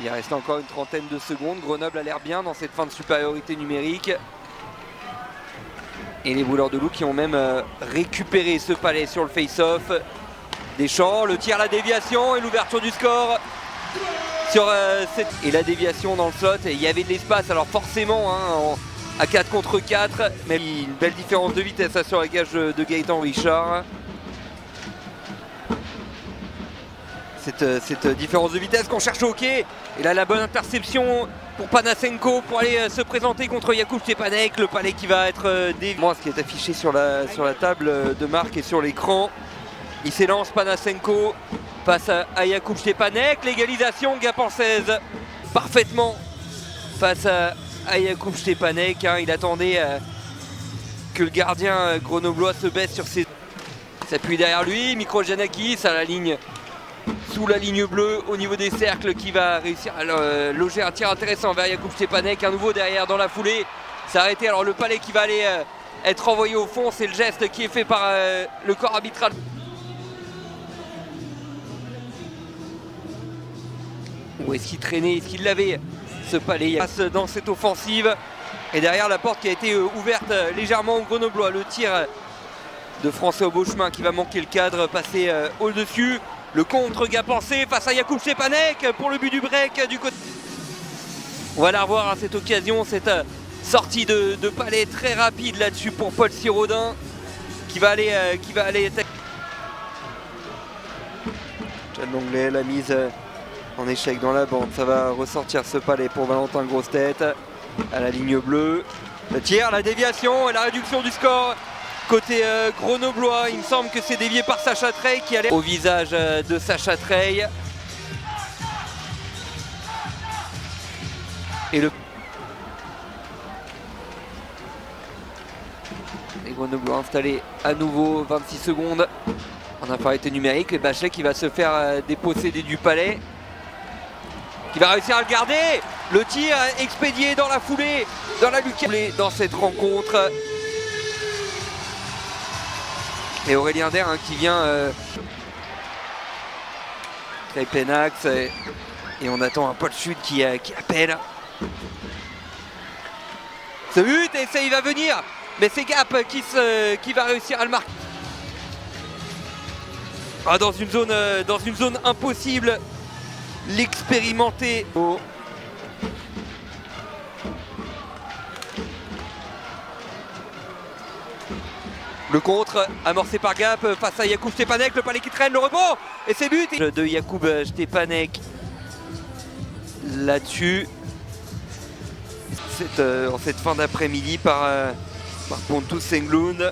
Il reste encore une trentaine de secondes. Grenoble a l'air bien dans cette fin de supériorité numérique. Et les Brûleurs de Loup qui ont même récupéré ce palais sur le face-off. Deschamps, le tir, la déviation et l'ouverture du score sur et la déviation dans le slot. Et il y avait de l'espace, alors forcément à 4 contre 4, mais une belle différence de vitesse sur la gage de Gaëtan Richard. Cette différence de vitesse qu'on cherche au hockey. Et là la bonne interception pour Panasenko pour aller se présenter contre Jakub Stepanek. Le palais qui va être dévié. Ce qui est affiché sur la table de marque et sur l'écran. Il s'élance Panasenko face à Jakub Stepanek. L'égalisation gapençaise parfaitement face à Jakub Stepanek. Il attendait que le gardien grenoblois se baisse sur ses... Il s'appuie derrière lui. Mikro Giannakis à la ligne. Sous la ligne bleue au niveau des cercles qui va réussir à loger un tir intéressant vers Jakub Stepanek. Un nouveau derrière dans la foulée. C'est arrêté. Alors le palais qui va aller être envoyé au fond. C'est le geste qui est fait par le corps arbitral. Où est-ce qu'il traînait? Est-ce qu'il l'avait ce palais? Il passe dans cette offensive. Et derrière la porte qui a été ouverte légèrement au grenoblois. Le tir de François Beauchemin qui va manquer le cadre. Passer au-dessus. Le contre gapençé face à Jakub Stepanek pour le but du break du côté. On va la revoir à cette occasion, cette sortie de palais très rapide là-dessus pour Paul Sirodin qui va aller Chad Longley, la mise en échec dans la bande. Ça va ressortir ce palais pour Valentin Grosse-Tête à la ligne bleue. Le tir, la déviation et la réduction du score. Côté grenoblois, il me semble que c'est dévié par Sacha Trey qui allait au visage de Sacha Trey. Et les grenoblois installés à nouveau, 26 secondes en infériorité numérique. Et Bachet qui va se faire déposséder du palais. Qui va réussir à le garder. Le tir expédié dans la foulée, dans la lucarne. Dans cette rencontre. Et Aurélien Der qui vient très Penax et on attend un Paul Sud qui appelle. Ce but et ça il va venir, mais c'est Gap qui va réussir à le marquer. Dans une zone impossible, l'expérimenter. Le contre amorcé par Gap face à Jakub Stepanek, le palais qui traîne, le rebond et c'est but de Jakub Stepanek là-dessus. En cette fin d'après-midi par Pontus Englund.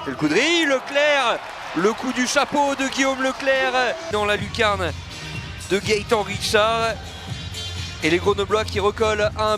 C'est le coup de riz, Leclerc, le coup du chapeau de Guillaume Leclerc dans la lucarne de Gaëtan Richard. Et les Grenoblois qui recollent à un